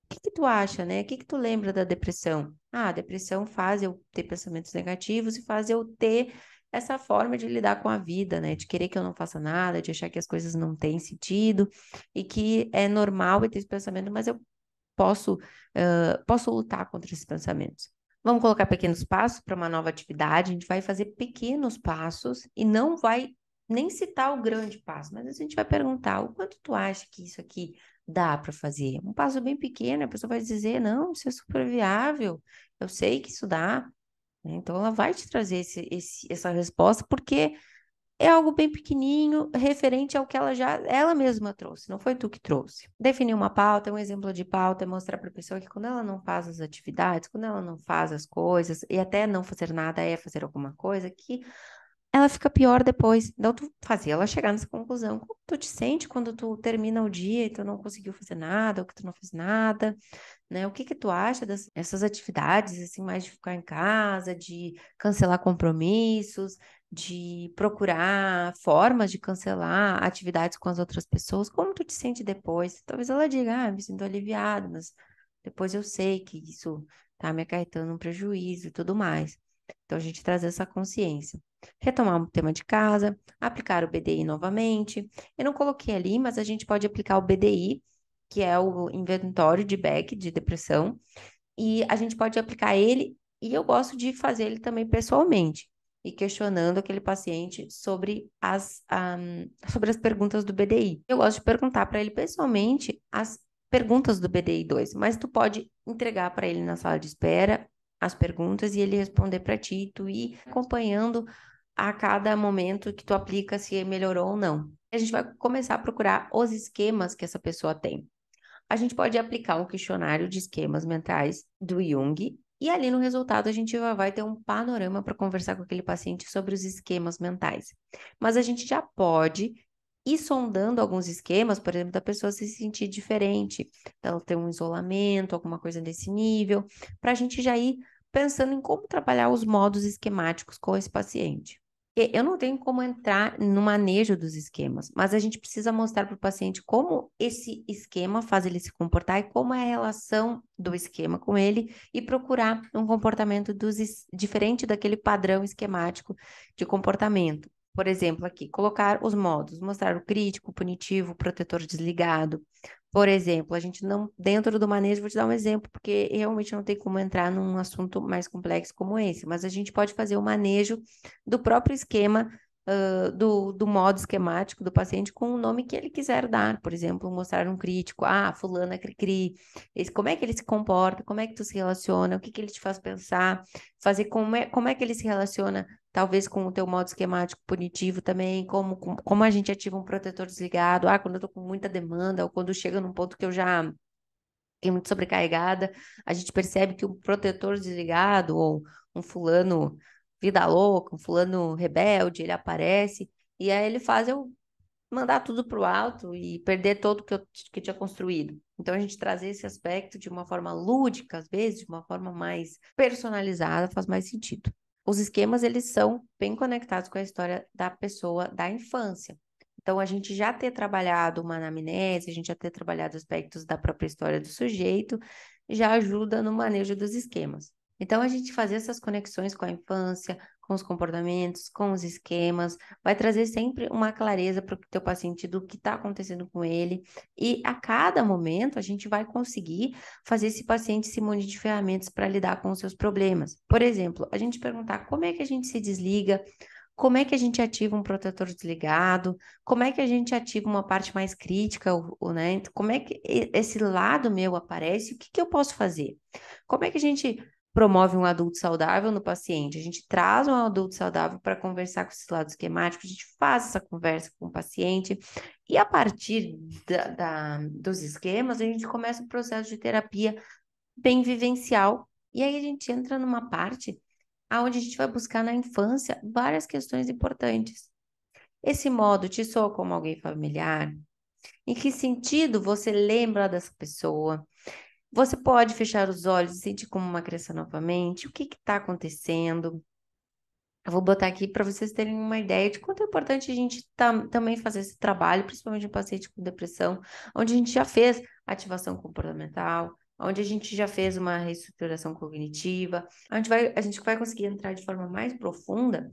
que que tu acha, né? O que que tu lembra da depressão? Ah, a depressão faz eu ter pensamentos negativos e faz eu ter essa forma de lidar com a vida, né? De querer que eu não faça nada, de achar que as coisas não têm sentido e que é normal eu ter esse pensamento, mas eu posso, posso lutar contra esses pensamentos. Vamos colocar pequenos passos para uma nova atividade. A gente vai fazer pequenos passos e não vai nem citar o grande passo, mas a gente vai perguntar o quanto tu acha que isso aqui dá para fazer. Um passo bem pequeno, a pessoa vai dizer, não, isso é super viável, eu sei que isso dá, né? Então ela vai te trazer essa resposta, porque é algo bem pequenininho, referente ao que ela mesma trouxe, não foi tu que trouxe. Definir uma pauta, um exemplo de pauta é mostrar para a pessoa que quando ela não faz as atividades, quando ela não faz as coisas, e até não fazer nada é fazer alguma coisa, que ela fica pior depois. Então, tu fazia ela chegar nessa conclusão. Como tu te sente quando tu termina o dia e tu não conseguiu fazer nada, ou que tu não fez nada, né? O que que tu acha dessas atividades, assim, mais de ficar em casa, de cancelar compromissos, de procurar formas de cancelar atividades com as outras pessoas? Como tu te sente depois? Talvez ela diga, me sinto aliviada, mas depois eu sei que isso tá me acarretando um prejuízo e tudo mais. Então, a gente traz essa consciência. Retomar o tema de casa, aplicar o BDI novamente. Eu não coloquei ali, mas a gente pode aplicar o BDI, que é o inventório de Beck, de depressão, e a gente pode aplicar ele, e eu gosto de fazer ele também pessoalmente, e questionando aquele paciente sobre as perguntas do BDI. Eu gosto de perguntar para ele pessoalmente as perguntas do BDI 2, mas tu pode entregar para ele na sala de espera as perguntas e ele responder para ti, tu ir acompanhando a cada momento que tu aplica se melhorou ou não. A gente vai começar a procurar os esquemas que essa pessoa tem. A gente pode aplicar um questionário de esquemas mentais do Jung e ali no resultado a gente já vai ter um panorama para conversar com aquele paciente sobre os esquemas mentais. Mas a gente já pode ir sondando alguns esquemas, por exemplo, da pessoa se sentir diferente, ela ter um isolamento, alguma coisa desse nível, para a gente já ir pensando em como trabalhar os modos esquemáticos com esse paciente. Eu não tenho como entrar no manejo dos esquemas, mas a gente precisa mostrar para o paciente como esse esquema faz ele se comportar e como é a relação do esquema com ele e procurar um comportamento diferente daquele padrão esquemático de comportamento. Por exemplo, aqui, colocar os modos, mostrar o crítico, o punitivo, o protetor desligado. Por exemplo, a gente não, dentro do manejo, vou te dar um exemplo, porque realmente não tem como entrar num assunto mais complexo como esse, mas a gente pode fazer o manejo do próprio esquema, do modo esquemático do paciente com o nome que ele quiser dar. Por exemplo, mostrar um crítico, fulano é cri-cri, como é que ele se comporta, como é que tu se relaciona, o que que ele te faz pensar, fazer como é que ele se relaciona, talvez com o teu modo esquemático punitivo também, como a gente ativa um protetor desligado, quando eu tô com muita demanda, ou quando chega num ponto que eu já fiquei muito sobrecarregada, a gente percebe que um protetor desligado ou um fulano vida louca, um fulano rebelde, ele aparece e aí ele faz eu mandar tudo para o alto e perder todo que eu tinha construído. Então, a gente trazer esse aspecto de uma forma lúdica, às vezes, de uma forma mais personalizada, faz mais sentido. Os esquemas, eles são bem conectados com a história da pessoa da infância. Então, a gente já ter trabalhado uma anamnese, a gente já ter trabalhado aspectos da própria história do sujeito, já ajuda no manejo dos esquemas. Então, a gente fazer essas conexões com a infância, com os comportamentos, com os esquemas, vai trazer sempre uma clareza para o teu paciente do que está acontecendo com ele. E a cada momento, a gente vai conseguir fazer esse paciente se munir de ferramentas para lidar com os seus problemas. Por exemplo, a gente perguntar como é que a gente se desliga, como é que a gente ativa um protetor desligado? Como é que a gente ativa uma parte mais crítica, né? Como é que esse lado meu aparece? O que que eu posso fazer? Como é que a gente promove um adulto saudável no paciente? A gente traz um adulto saudável para conversar com esse lado esquemático, a gente faz essa conversa com o paciente e a partir dos esquemas, a gente começa o processo de terapia bem vivencial. E aí a gente entra numa parte onde a gente vai buscar na infância várias questões importantes. Esse modo te soa como alguém familiar? Em que sentido você lembra dessa pessoa? Você pode fechar os olhos e sentir como uma criança novamente? O que está acontecendo? Eu vou botar aqui para vocês terem uma ideia de quanto é importante a gente também fazer esse trabalho, principalmente em paciente com depressão, onde a gente já fez ativação comportamental, onde a gente já fez uma reestruturação cognitiva, a gente vai conseguir entrar de forma mais profunda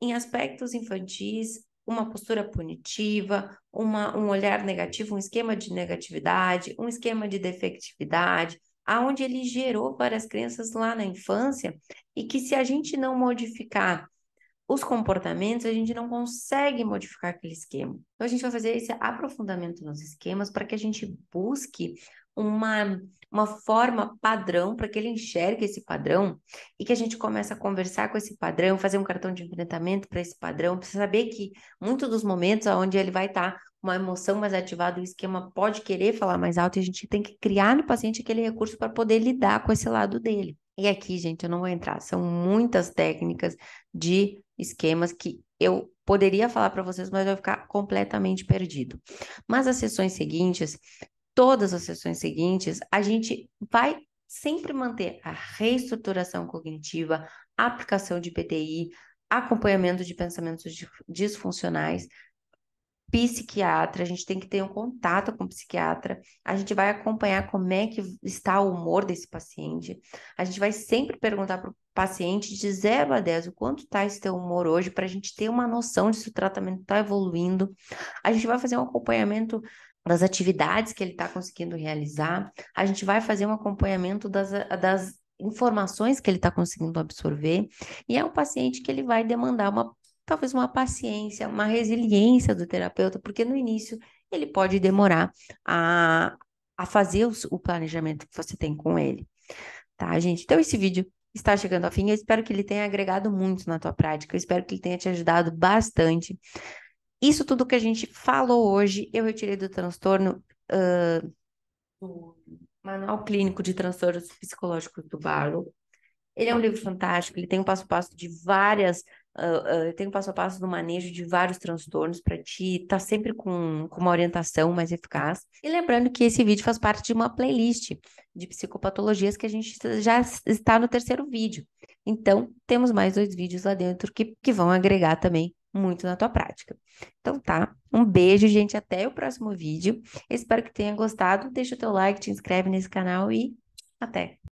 em aspectos infantis, uma postura punitiva, um olhar negativo, um esquema de negatividade, um esquema de defectividade, aonde ele gerou várias crenças lá na infância e que se a gente não modificar os comportamentos, a gente não consegue modificar aquele esquema. Então, a gente vai fazer esse aprofundamento nos esquemas para que a gente busque uma forma padrão, para que ele enxergue esse padrão e que a gente comece a conversar com esse padrão, fazer um cartão de enfrentamento para esse padrão, para saber que muitos dos momentos onde ele vai estar uma emoção mais ativada, o esquema pode querer falar mais alto e a gente tem que criar no paciente aquele recurso para poder lidar com esse lado dele. E aqui, gente, eu não vou entrar, são muitas técnicas de esquemas que eu poderia falar para vocês, mas vai ficar completamente perdido. Mas as sessões seguintes, todas as sessões seguintes, a gente vai sempre manter a reestruturação cognitiva, a aplicação de PTI, acompanhamento de pensamentos disfuncionais, psiquiatra, a gente tem que ter um contato com o psiquiatra, a gente vai acompanhar como é que está o humor desse paciente, a gente vai sempre perguntar para o paciente de 0 a 10 o quanto está esse teu humor hoje, para a gente ter uma noção de se o tratamento está evoluindo, a gente vai fazer um acompanhamento das atividades que ele está conseguindo realizar, a gente vai fazer um acompanhamento das informações que ele está conseguindo absorver, e é um paciente que ele vai demandar talvez uma paciência, uma resiliência do terapeuta, porque no início ele pode demorar a fazer o planejamento que você tem com ele, tá, gente? Então, esse vídeo está chegando ao fim, eu espero que ele tenha agregado muito na tua prática, eu espero que ele tenha te ajudado bastante. Isso tudo que a gente falou hoje, eu retirei do transtorno, do Manual Clínico de Transtornos Psicológicos do Barlow. Ele é um livro fantástico, ele tem um passo a passo de tem um passo a passo no manejo de vários transtornos para ti estar sempre com uma orientação mais eficaz. E lembrando que esse vídeo faz parte de uma playlist de psicopatologias que a gente já está no terceiro vídeo. Então, temos mais 2 vídeos lá dentro que vão agregar também muito na tua prática. Então tá, um beijo, gente, até o próximo vídeo. Espero que tenha gostado. Deixa o teu like, te inscreve nesse canal e até!